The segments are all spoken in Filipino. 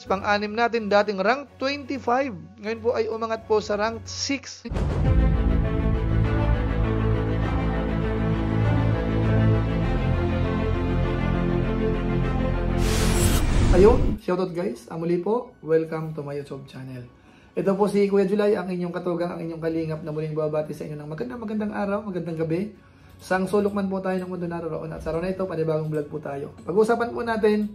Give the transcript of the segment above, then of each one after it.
Pang-anim natin, dating rank 25. Ngayon po ay umangat po sa rank 6. Ayun, shoutout guys. Muli po, welcome to my YouTube channel. Ito po si Kuya July, ang inyong katugang, ang inyong kalingap na muling babati sa inyo ng magandang araw, magandang gabi. Sang sulok man po tayo ng mundo naroon. At sa araw na ito, panibagong vlog po tayo. Pag-uusapan po natin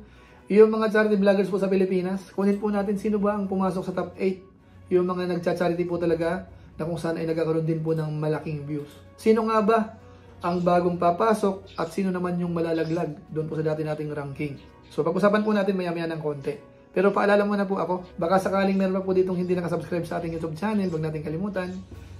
yung mga charity vloggers po sa Pilipinas. Kunin po natin sino ba ang pumasok sa top 8. Yung mga nagcha-charity po talaga na kung saan ay nagkakaroon din po ng malaking views. Sino nga ba ang bagong papasok at sino naman yung malalaglag doon po sa dati nating ranking. So pag-usapan po natin maya-maya ng konti. Pero paalala muna po ako, baka sakaling meron pa po ditong hindi nakasubscribe sa ating YouTube channel, huwag natin kalimutan,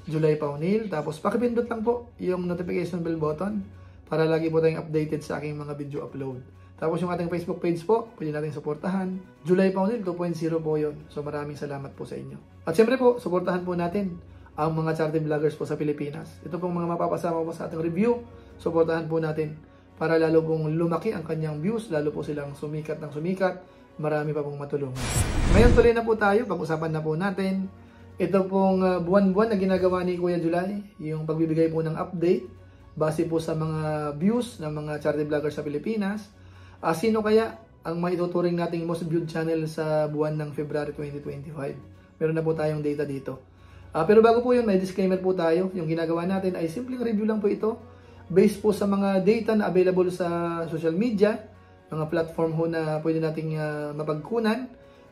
July Paunil. Tapos pakipindot lang po yung notification bell button para lagi po tayong updated sa aking mga video upload. Tapos yung ating Facebook page po, pwede natin suportahan. July Paunil 2.0 po yun. So maraming salamat po sa inyo. At syempre po, suportahan po natin ang mga charity vloggers po sa Pilipinas. Ito pong mga mapapasama po sa ating review, suportahan po natin para lalo pong lumaki ang kanyang views, lalo po silang sumikat ng sumikat, marami pa pong matulungan. Ngayon tuloy na po tayo, pag-usapan na po natin ito pong buwan-buwan na ginagawa ni Kuya July, yung pagbibigay po ng update base po sa mga views ng mga charity vloggers sa Pilipinas. Sino kaya ang maituturing nating most viewed channel sa buwan ng February 2025? Meron na po tayong data dito. Pero bago po yun, may disclaimer po tayo. Yung ginagawa natin ay simpleng review lang po ito based po sa mga data na available sa social media, mga platform ho na pwede nating mapagkunan,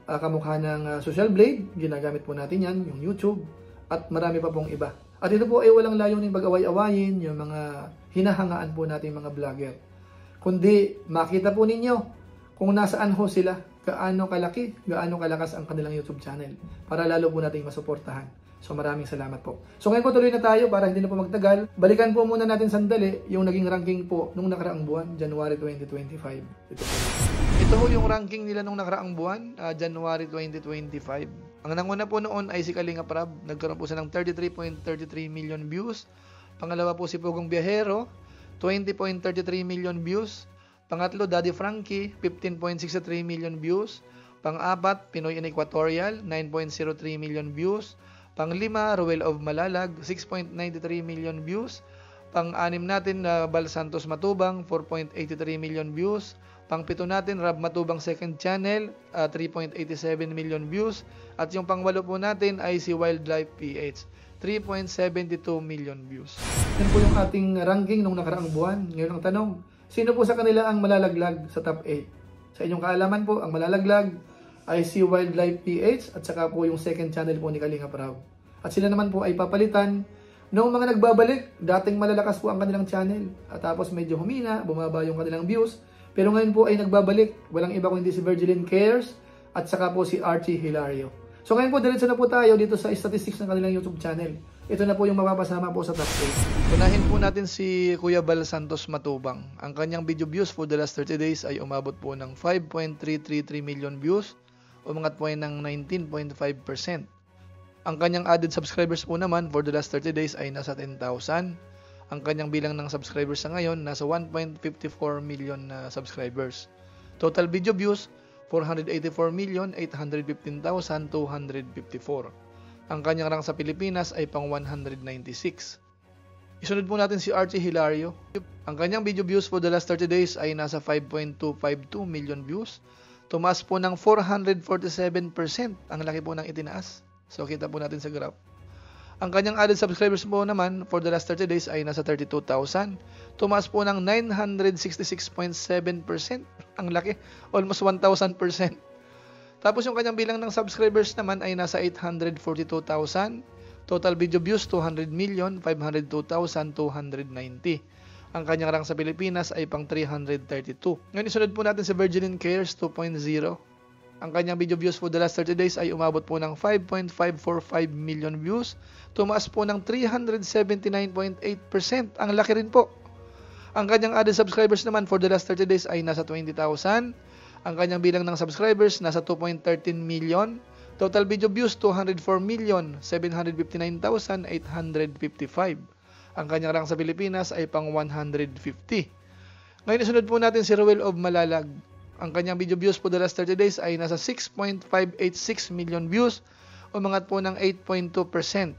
kamukha ng Social Blade, ginagamit po natin yan, yung YouTube, at marami pa pong iba. At ito po ay walang layuning pag-away-awayin, yung mga hinahangaan po natin mga vlogger. Kundi makita po ninyo kung nasaan ho sila, gaano kalaki, gaano kalakas ang kanilang YouTube channel, para lalo po nating masuportahan. So maraming salamat po. So ngayon po tuloy na tayo para hindi na po magtagal. Balikan po muna natin sandali yung naging ranking po nung nakaraang buwan, January 2025. Ito po yung ranking nila nung nakaraang buwan, January 2025. Ang nanguna po noon ay si Kalinga Prab. Nagkaroon po siya ng 33.33 million views. Pangalawa po si Pugong Biyahero, 20.33 million views. Pangatlo, Daddy Frankie, 15.63 million views. Pang-apat, Pinoy in Equatorial, 9.03 million views. Pang-lima, Ruel of Malalag, 6.93 million views. Pang-anim natin, Bal Santos Matubang, 4.83 million views. Pang-pito natin, Rab Matubang Second Channel, 3.87 million views. At yung pang-walo po natin ay si Wildlife PH, 3.72 million views. Yan po yung ating ranking nung nakaraang buwan. Ngayon ang tanong, sino po sa kanila ang malalaglag sa top 8? Sa inyong kaalaman po, ang malalaglag ay si Wildlife PH at saka po yung second channel po ni Kalinga Prab. At sila naman po ay papalitan noong mga nagbabalik. Dating malalakas po ang kanilang channel. At tapos medyo humina, bumaba yung kanilang views. Pero ngayon po ay nagbabalik. Walang iba kundi si Virgilin Cares at saka po si Archie Hilario. So ngayon po, diretso na po tayo dito sa statistics ng kanilang YouTube channel. Ito na po yung mapapasama po sa top 8. Unahin po natin si Kuya Bal Santos Matubang. Ang kanyang video views for the last 30 days ay umabot po ng 5.333 million views. Umangat po ay ng 19.5%. Ang kanyang added subscribers po naman for the last 30 days ay nasa 10,000. Ang kanyang bilang ng subscribers sa ngayon nasa 1.54 million na subscribers. Total video views 484,815,254. Ang kanyang rank sa Pilipinas ay pang 196. Isunod po natin si Archie Hilario. Ang kanyang video views for the last 30 days ay nasa 5.252 million views. Tumaas po ng 447%. Ang laki po ng itinaas. So kita po natin sa graph. Ang kanyang added subscribers po naman for the last 30 days ay nasa 32,000. Tumaas po ng 966.7%. Ang laki. Almost 1,000%. Tapos yung kanyang bilang ng subscribers naman ay nasa 842,000. Total video views 200,502,290. Ang kanyang rank sa Pilipinas ay pang 332. Ngayon isunod po natin si Virgilin Cares 2.0. Ang kanyang video views for the last 30 days ay umabot po ng 5.545 million views. Tumaas po ng 379.8%. Ang laki rin po. Ang kanyang added subscribers naman for the last 30 days ay nasa 20,000. Ang kanyang bilang ng subscribers nasa 2.13 million. Total video views 204,759,855. Ang kanyang rank sa Pilipinas ay pang 150. Ngayon isunod po natin si Ruel of Malalag. Ang kanyang video views for the last 30 days ay nasa 6.586 million views, umangat po ng 8.2%.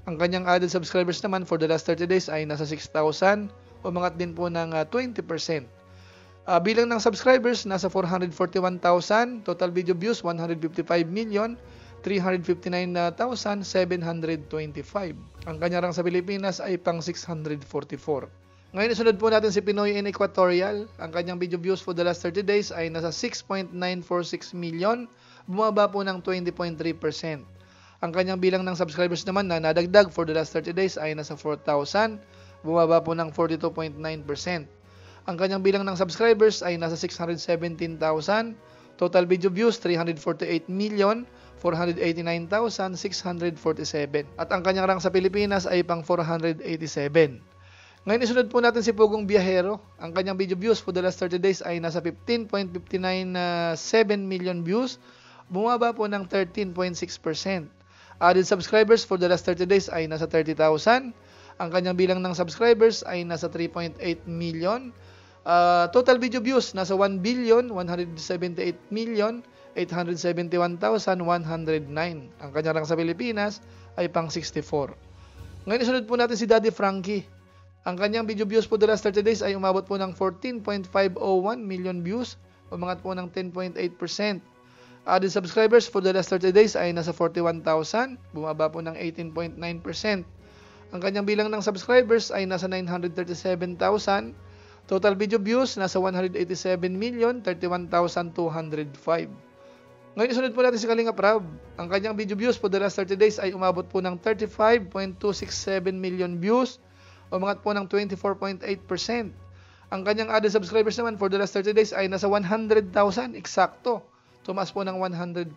Ang kanyang added subscribers naman for the last 30 days ay nasa 6,000, umangat din po ng 20%. Bilang ng subscribers, nasa 441,000, total video views 155,359,725. Ang kanya rang sa Pilipinas ay pang 644. Ngayon isunod po natin si Pinoy in Equatorial. Ang kanyang video views for the last 30 days ay nasa 6.946 million, bumaba po ng 20.3%. Ang kanyang bilang ng subscribers naman na nadagdag for the last 30 days ay nasa 4,000, bumaba po ng 42.9%. Ang kanyang bilang ng subscribers ay nasa 617,000, total video views 348,489,647. At ang kanyang rank sa Pilipinas ay pang 487. Ngayon isunod po natin si Pugong Biyahero. Ang kanyang video views for the last 30 days ay nasa 15.597 million views, bumaba po ng 13.6%. Added subscribers for the last 30 days ay nasa 30,000. Ang kanyang bilang ng subscribers ay nasa 3.8 million. Total video views nasa 1,178,871,109. Ang kanyang rank sa Pilipinas ay pang 64. Ngayon isunod po natin si Daddy Frankie. Ang kanyang video views po the last 30 days ay umabot po ng 14.501 million views, umangat po ng 10.8%. Added subscribers for the last 30 days ay nasa 41,000, bumaba po ng 18.9%. Ang kanyang bilang ng subscribers ay nasa 937,000. Total video views nasa 187,031,205. Ngayon isunod po natin si Kalingap Rab. Ang kanyang video views for the last 30 days ay umabot po ng 35.267 million views, umangat po ng 24.8%. Ang kanyang added subscribers naman for the last 30 days ay nasa 100,000 eksakto. Tumaas po ng 100%.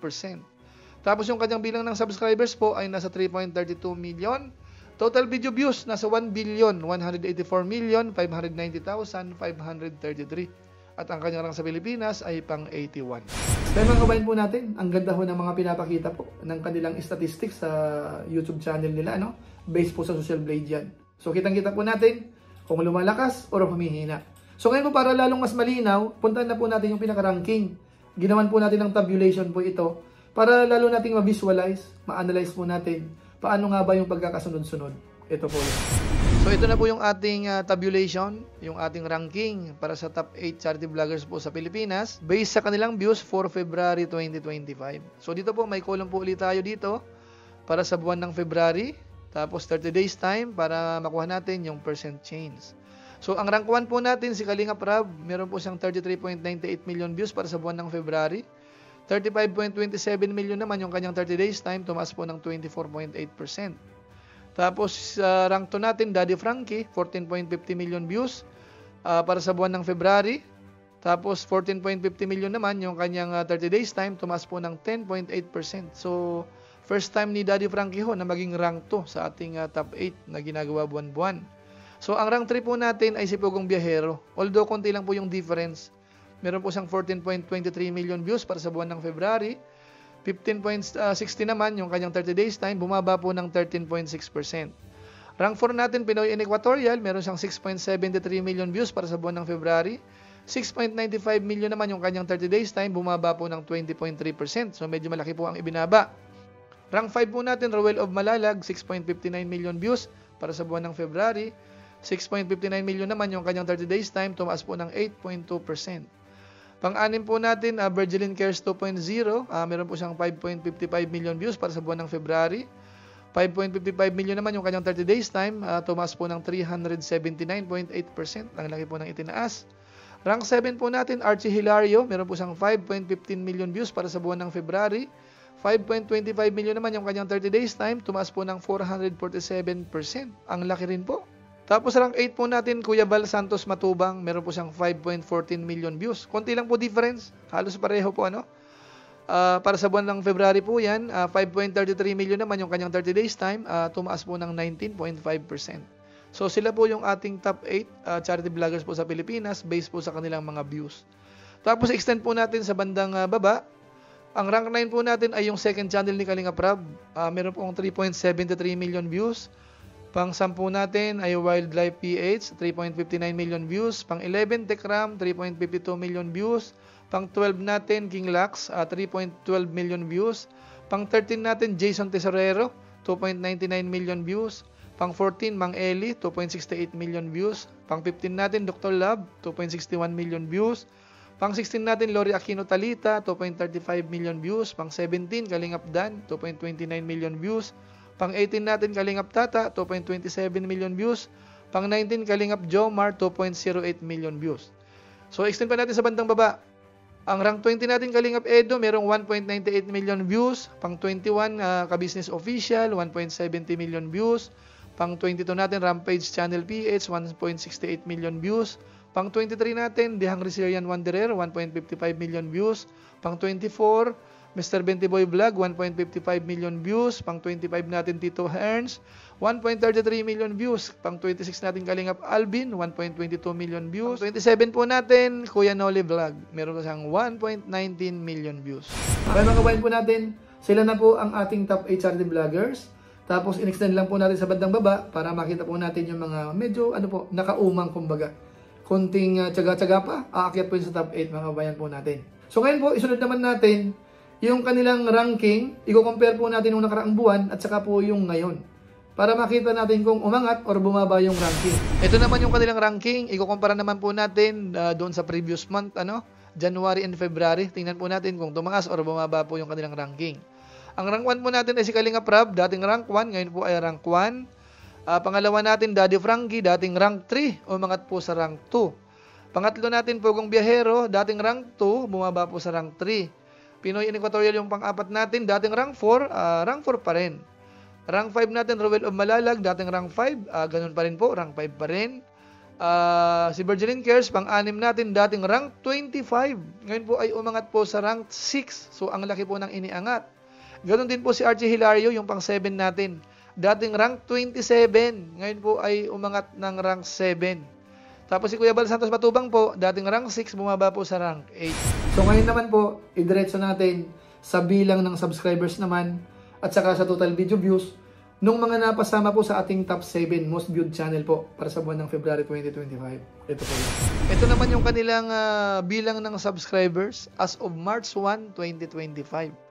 Tapos yung kanyang bilang ng subscribers po ay nasa 3.32 million. Total video views nasa 1,184,590,533. At ang kanyang rank sa Pilipinas ay pang 81. Kaya mga kabayan po natin, ang ganda ho ng mga pinapakita po ng kanilang statistics sa YouTube channel nila, no? Based po sa Social Blade yan. So kitang-kita po natin kung lumalakas o humihina. So ngayon po para lalong mas malinaw, puntahan na po natin yung pinaka-ranking. Ginawan po natin ng tabulation po ito para lalo nating ma-visualize, ma-analyze po natin paano nga ba yung pagkakasunod-sunod. Ito po yun. So ito na po yung ating tabulation, yung ating ranking para sa top 8 charity vloggers po sa Pilipinas based sa kanilang views for February 2025. So dito po may column po ulit tayo dito para sa buwan ng February, tapos 30 days time para makuha natin yung percent change. So, ang rank 1 po natin, si Kalingap Rab, meron po siyang 33.98 million views para sa buwan ng February. 35.27 million naman yung kanyang 30 days time, tumaas po ng 24.8%. Tapos, rank 2 natin, Daddy Frankie, 14.50 million views para sa buwan ng February. Tapos, 14.50 million naman yung kanyang 30 days time, tumaas po ng 10.8%. So, first time ni Daddy Frankie ho na maging rank 2 sa ating top 8 na ginagawa buwan-buwan. So, ang rank 3 po natin ay si Pugong Biyahero. Although, konti lang po yung difference. Meron po siyang 14.23 million views para sa buwan ng February. 15.60 naman yung kanyang 30 days time. Bumaba po ng 13.6%. Rank 4 natin, Pinoy in Equatorial. Meron siyang 6.73 million views para sa buwan ng February. 6.95 million naman yung kanyang 30 days time. Bumaba po ng 20.3%. So, medyo malaki po ang ibinaba. Rank 5 po natin, Roel of Malalag. 6.59 million views para sa buwan ng February. 6.59 million naman yung kanyang 30 days time, tumaas po ng 8.2%. Pang-anim po natin, Virgilin Cares 2.0, meron po siyang 5.55 million views para sa buwan ng February. 5.55 million naman yung kanyang 30 days time, tumaas po ng 379.8%. Ang laki po ng itinaas. Rank 7 po natin, Archie Hilario, meron po siyang 5.15 million views para sa buwan ng February. 5.25 million naman yung kanyang 30 days time, tumaas po ng 447%. Ang laki rin po. Tapos rank 8 po natin, Kuya Bal Santos Matubang, meron po siyang 5.14 million views. Konti lang po difference, halos pareho po ano. Para sa buwan ng February po yan, 5.33 million naman yung kanyang 30 days time, tumaas po ng 19.5%. So sila po yung ating top 8 charity vloggers po sa Pilipinas based po sa kanilang mga views. Tapos extend po natin sa bandang baba. Ang rank 9 po natin ay yung second channel ni Kalingap Rab. Meron pong 3.73 million views. Pang 10 natin ay Wildlife PH, 3.59 million views. Pang 11, Tekram, 3.52 million views. Pang 12 natin, King Lux, 3.12 million views. Pang 13 natin, Jason Tesorero, 2.99 million views. Pang 14, Mang Eli, 2.68 million views. Pang 15 natin, Dr. Love, 2.61 million views. Pang 16 natin, Lori Aquino Talita, 2.35 million views. Pang 17, Kalingap Dan, 2.29 million views. Pang 18 natin, Kalingap Tata, 2.27 million views. Pang 19, Kalingap Jomar, 2.08 million views. So, extend pa natin sa bandang baba. Ang rank 20 natin, Kalingap Edo, merong 1.98 million views. Pang 21, Ka-Business Official, 1.70 million views. Pang 22 natin, Rampage Channel PH, 1.68 million views. Pang 23 natin, The Hungry Syrian Wanderer, 1.55 million views. Pang 24, Mr. Bentiboy Vlog, 1.55 million views. Pang 25 natin, Tito Hearns, 1.33 million views. Pang 26 natin, Kalingap Alvin, 1.22 million views. Pang 27 po natin, Kuya Noli Vlog, meron na siyang 1.19 million views. Okay mga kabayan po natin, sila na po ang ating top 8 charity vloggers. Tapos in-extend lang po natin sa bandang baba para makita po natin yung mga medyo nakaumang kumbaga. Konting tiyaga-tiyaga pa, aakyat po yun sa top 8 mga kabayan po natin. So ngayon po, isunod naman natin yung kanilang ranking, i-compare po natin yung nakaraang buwan at saka po yung ngayon. Para makita natin kung umangat or bumaba yung ranking. Ito naman yung kanilang ranking, i-compare naman po natin doon sa previous month, January and February. Tingnan po natin kung tumaas or bumaba po yung kanilang ranking. Ang rank 1 po natin ay si Kalingap Rab, dating rank 1, ngayon po ay rank 1. Pangalawa natin, Daddy Frankie, dating rank 3, umangat po sa rank 2. Pangatlo natin, Pugong Biyahero, dating rank 2, bumaba po sa rank 3. Pinoy in Equatorial yung pang-apat natin, dating rank 4, rank 4 pa rin. Rank 5 natin, Rowell of Malalag, dating rank 5, ganun pa rin po, rank 5 pa rin. Si Virgilin Cares, pang-anim natin, dating rank 25. Ngayon po ay umangat po sa rank 6, so ang laki po ng iniangat. Ganon din po si Archie Hilario, yung pang 7 natin. Dating rank 27, ngayon po ay umangat ng rank 7. Tapos si Kuya Bal Santos Matubang po, dating rank 6, bumaba po sa rank 8. So ngayon naman po, idiretso natin sa bilang ng subscribers naman at saka sa total video views nung mga napasama po sa ating top 7 most viewed channel po para sa buwan ng February 2025. Ito po lang. Ito naman yung kanilang bilang ng subscribers as of March 1, 2025.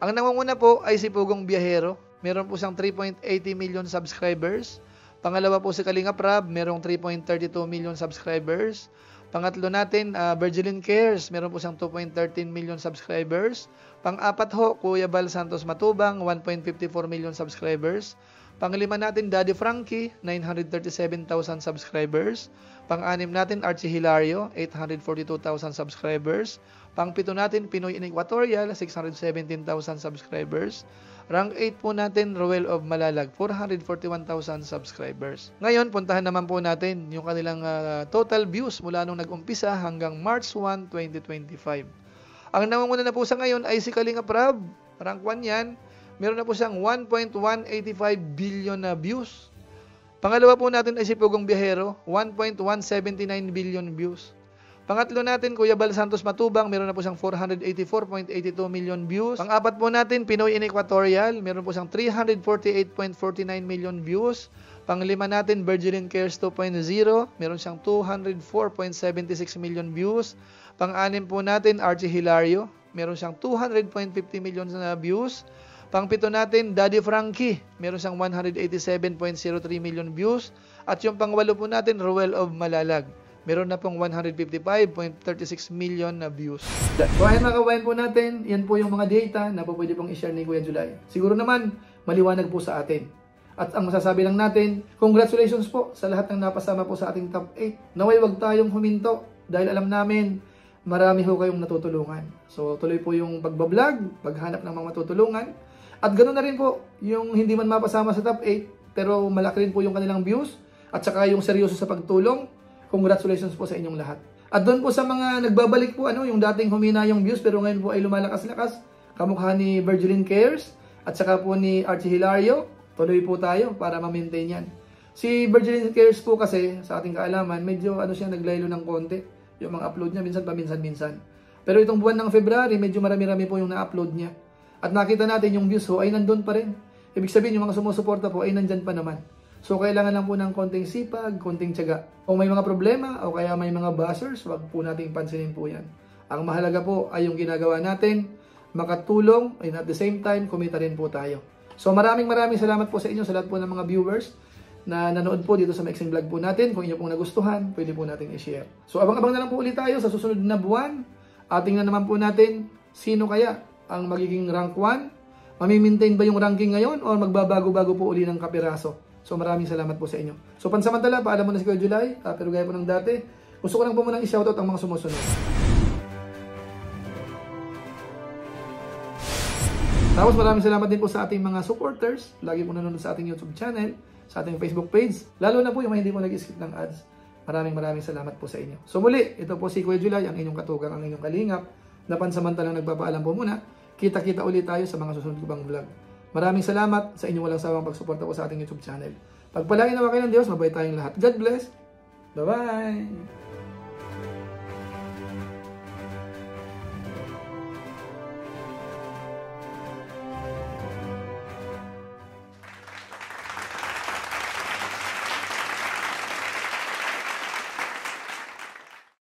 Ang nangunguna po ay si Pugong Biyahero. Meron po siyang 3.80 million subscribers. Pangalawa po si Kalingap Rab, merong 3.32 million subscribers. Pangatlo natin, Virgilin Cares, meron po siyang 2.13 million subscribers. Pang-apat ho, Kuya Bal Santos Matubang, 1.54 million subscribers. Panglima natin, Daddy Frankie, 937,000 subscribers. Pang-anim natin, Archie Hilario, 842,000 subscribers. Pang-pito natin, Pinoy in Equatorial, 617,000 subscribers. Rank 8 po natin, Rowell of Malalag, 441,000 subscribers. Ngayon, puntahan naman po natin yung kanilang total views mula nung nag-umpisa hanggang March 1, 2025. Ang nangunguna na po sa ngayon ay si Kalingap Rab. Rank 1 yan. Meron na po siyang 1.185 billion na views. Pangalawa po natin ay si Pugong Biyahero, 1.179 billion views. Pangatlo natin, Kuya Bal Santos Matubang, meron na po siyang 484.82 million views. Pang-apat po natin, Pinoy in Equatorial, meron po siyang 348.49 million views. Panglima natin, Virgilin Cares 2.0, meron siyang 204.76 million views. Pang-anim po natin, Archie Hilario, meron siyang 200.50 million na views. Pang-pito natin, Daddy Frankie, meron siyang 187.03 million views. At yung pang-walo po natin, Rowell of Malalag, meron na pong 155.36 million na views. So ayun mga kabayan po natin, yan po yung mga data na po pwede pong i-share ni Kuya July. Siguro naman, maliwanag po sa atin. At ang masasabi lang natin, congratulations po sa lahat ng napasama po sa ating top 8. Naway wag tayong huminto dahil alam namin, marami ho kayong natutulungan. So tuloy po yung pagbablog, paghanap ng mga matutulungan. At ganoon na rin po, yung hindi man mapasama sa top 8, pero malaki rin po yung kanilang views, at saka yung seryoso sa pagtulong. Congratulations po sa inyong lahat. At doon po sa mga nagbabalik po, yung dating humina yung views pero ngayon po ay lumalakas-lakas, kamukha ni Virgilin Cares at saka po ni Archie Hilario, tuloy po tayo para ma-maintain yan. Si Virgilin Cares po kasi, sa ating kaalaman, medyo siya naglaylo ng konti. Yung mga upload niya, minsan paminsan-minsan. Pero itong buwan ng February, medyo marami-rami po yung na-upload niya. At nakita natin yung views ho ay nandun pa rin. Ibig sabihin, yung mga sumusuporta po ay nandyan pa naman. So, kailangan lang po ng konting sipag, konting tiyaga. Kung may mga problema o kaya may mga buzzers, wag po nating pansinin po yan. Ang mahalaga po ay yung ginagawa natin, makatulong, and at the same time, kumita rin po tayo. So maraming salamat po sa inyo, sa lahat po ng mga viewers na nanood po dito sa Mixing Vlog po natin. Kung inyo pong nagustuhan, pwede po natin i-share. So abang-abang na lang po ulit tayo sa susunod na buwan. At tingnan naman po natin, sino kaya ang magiging rank 1? Mamimaintain ba yung ranking ngayon o magbabago-bago po uli ng kapiraso? So maraming salamat po sa inyo. So pansamantala, paalam mo na si Kuya July, pero gaya po ng dati, gusto ko lang po munang i-shoutout ang mga sumusunod. Tapos maraming salamat din po sa ating mga supporters, lagi po nanonood sa ating YouTube channel, sa ating Facebook page, lalo na po yung mga hindi po nag-skip ng ads. Maraming salamat po sa inyo. So muli, ito po si Kuya July, ang inyong katugang, ang inyong kalingap, na pansamantalang nagpapaalam po muna. Kita-kita ulit tayo sa mga susunod ko pang vlog. Maraming salamat sa inyong walang sawang pagsuporta po sa ating YouTube channel. Pagpalain naman kayo ng Diyos, mabait tayong lahat. God bless. Bye-bye!